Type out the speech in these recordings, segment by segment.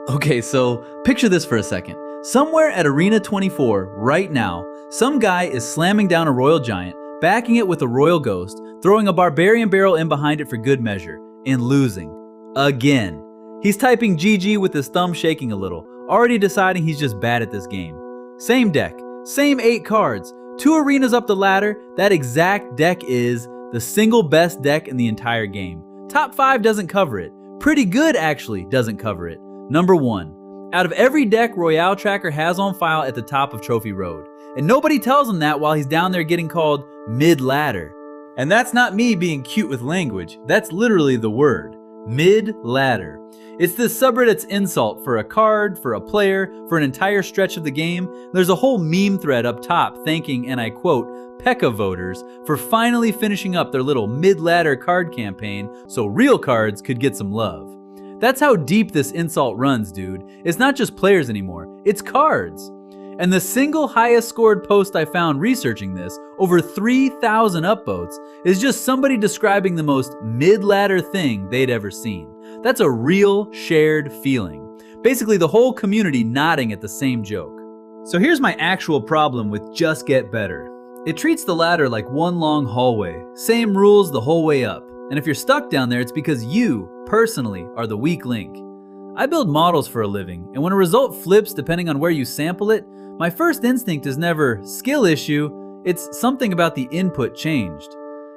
Okay, so picture this for a second. Somewhere at Arena 24, right now, some guy is slamming down a Royal Giant, backing it with a Royal Ghost, throwing a Barbarian Barrel in behind it for good measure, and losing. Again. He's typing GG with his thumb shaking a little, already deciding he's just bad at this game. Same deck, same 8 cards, 2 arenas up the ladder, that exact deck is the single best deck in the entire game. Top 5 doesn't cover it. Pretty good, actually, doesn't cover it. Number 1. Out of every deck Royale Tracker has on file at the top of Trophy Road. And nobody tells him that while he's down there getting called mid-ladder. And that's not me being cute with language, that's literally the word. Mid-ladder. It's this subreddit's insult for a card, for a player, for an entire stretch of the game. There's a whole meme thread up top thanking, and I quote, Pekka voters for finally finishing up their little mid-ladder card campaign so real cards could get some love. That's how deep this insult runs, dude. It's not just players anymore, it's cards. And the single highest scored post I found researching this, over 3,000 upvotes, is just somebody describing the most mid-ladder thing they'd ever seen. That's a real shared feeling. Basically the whole community nodding at the same joke. So here's my actual problem with Just Get Better. It treats the ladder like one long hallway, same rules the whole way up. And if you're stuck down there, it's because you, personally, are the weak link. I build models for a living, and when a result flips depending on where you sample it, my first instinct is never skill issue, it's something about the input changed.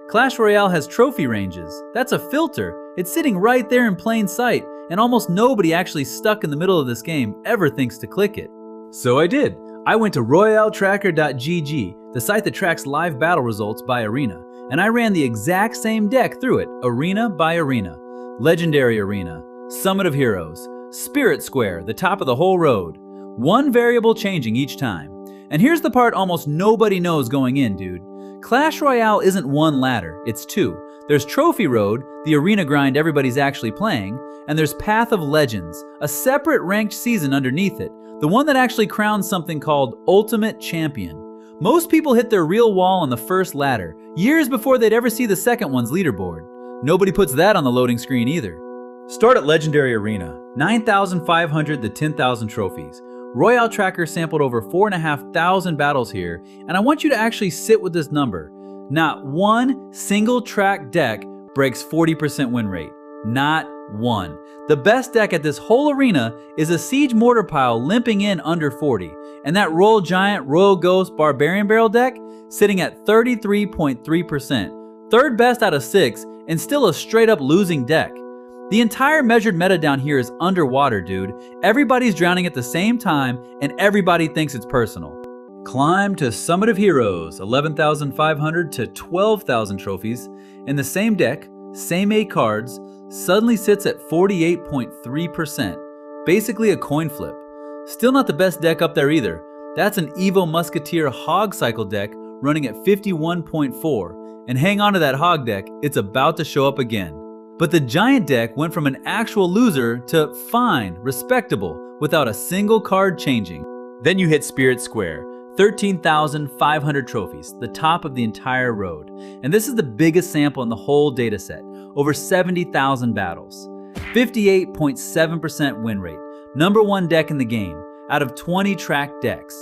Clash Royale has trophy ranges. That's a filter. It's sitting right there in plain sight, and almost nobody actually stuck in the middle of this game ever thinks to click it. So I did. I went to royaletracker.gg, the site that tracks live battle results by arena, and I ran the exact same deck through it, arena by arena. Legendary Arena, Summit of Heroes, Spirit Square, the top of the whole road. One variable changing each time. And here's the part almost nobody knows going in, dude. Clash Royale isn't one ladder, it's 2. There's Trophy Road, the arena grind everybody's actually playing, and there's Path of Legends, a separate ranked season underneath it, the one that actually crowns something called Ultimate Champion. Most people hit their real wall on the first ladder, years before they'd ever see the second one's leaderboard. Nobody puts that on the loading screen either. Start at Legendary Arena, 9,500 to 10,000 trophies. Royale Tracker sampled over 4,500 battles here, and I want you to actually sit with this number. Not one single track deck breaks 40% win rate. Not one. The best deck at this whole arena is a Siege Mortar Pile limping in under 40, and that Royal Giant, Royal Ghost, Barbarian Barrel deck sitting at 33.3%. Third best out of 6, and still a straight up losing deck. The entire measured meta down here is underwater, dude. Everybody's drowning at the same time, and everybody thinks it's personal. Climb to Summit of Heroes, 11,500 to 12,000 trophies, and the same deck, same 8 cards, suddenly sits at 48.3%. Basically a coin flip. Still not the best deck up there either. That's an Evo Musketeer Hog Cycle deck running at 51.4. And hang on to that hog deck, it's about to show up again. But the giant deck went from an actual loser to fine, respectable, without a single card changing. Then you hit Spirit Square, 13,500 trophies, the top of the entire road. And this is the biggest sample in the whole dataset, over 70,000 battles. 58.7% win rate, number 1 deck in the game, out of 20 tracked decks.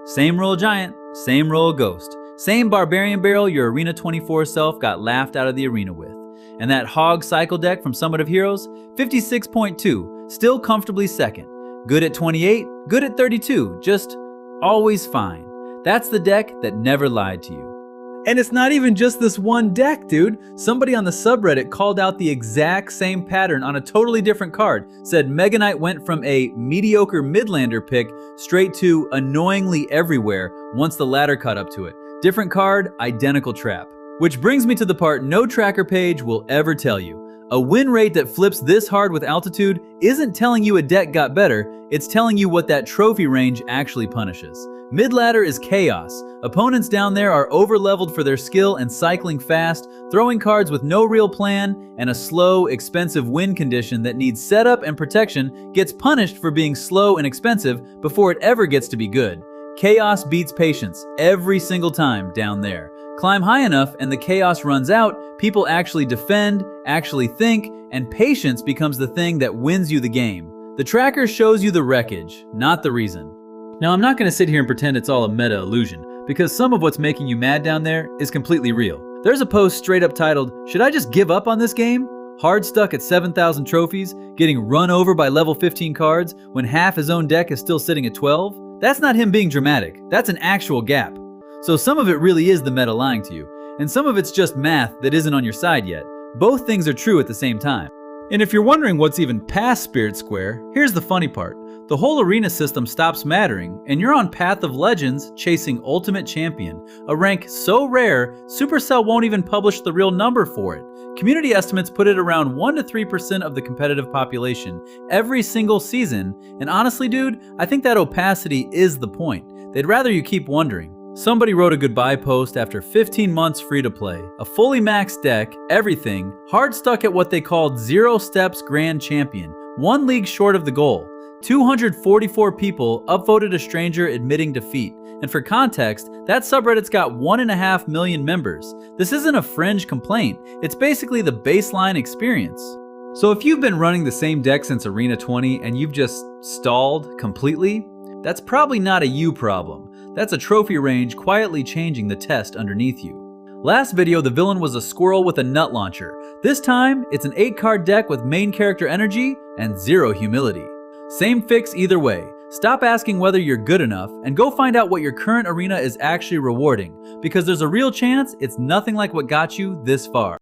Same Royal Giant, same Royal Ghost, same Barbarian Barrel your Arena 24 self got laughed out of the arena with. And that Hog Cycle deck from Summit of Heroes, 56.2, still comfortably second. Good at 28, good at 32, just always fine. That's the deck that never lied to you. And it's not even just this one deck, dude. Somebody on the subreddit called out the exact same pattern on a totally different card. Said Mega Knight went from a mediocre midlander pick straight to annoyingly everywhere once the ladder caught up to it. Different card, identical trap. Which brings me to the part no tracker page will ever tell you. A win rate that flips this hard with altitude isn't telling you a deck got better, it's telling you what that trophy range actually punishes. Mid-ladder is chaos. Opponents down there are over-leveled for their skill and cycling fast, throwing cards with no real plan, and a slow, expensive win condition that needs setup and protection gets punished for being slow and expensive before it ever gets to be good. Chaos beats patience every single time down there. Climb high enough and the chaos runs out, people actually defend, actually think, and patience becomes the thing that wins you the game. The tracker shows you the wreckage, not the reason. Now, I'm not going to sit here and pretend it's all a meta illusion, because some of what's making you mad down there is completely real. There's a post straight up titled, "Should I just give up on this game? Hardstuck at 7,000 trophies, getting run over by level 15 cards when half his own deck is still sitting at 12? That's not him being dramatic, that's an actual gap. So some of it really is the meta lying to you, and some of it's just math that isn't on your side yet. Both things are true at the same time. And if you're wondering what's even past Spirit Square, here's the funny part. The whole arena system stops mattering, and you're on Path of Legends chasing Ultimate Champion, a rank so rare, Supercell won't even publish the real number for it. Community estimates put it around 1 to 3% of the competitive population every single season, and honestly dude, I think that opacity is the point. They'd rather you keep wondering. Somebody wrote a goodbye post after 15 months free to play, a fully maxed deck, everything, hard stuck at what they called 0 steps grand champion, 1 league short of the goal. 244 people upvoted a stranger admitting defeat, and for context, that subreddit's got 1.5 million members. This isn't a fringe complaint, it's basically the baseline experience. So if you've been running the same deck since Arena 20 and you've just stalled completely, that's probably not a you problem. That's a trophy range quietly changing the test underneath you. Last video, the villain was a squirrel with a nut launcher. This time, it's an 8-card deck with main character energy and 0 humility. Same fix either way. Stop asking whether you're good enough and go find out what your current arena is actually rewarding, because there's a real chance it's nothing like what got you this far.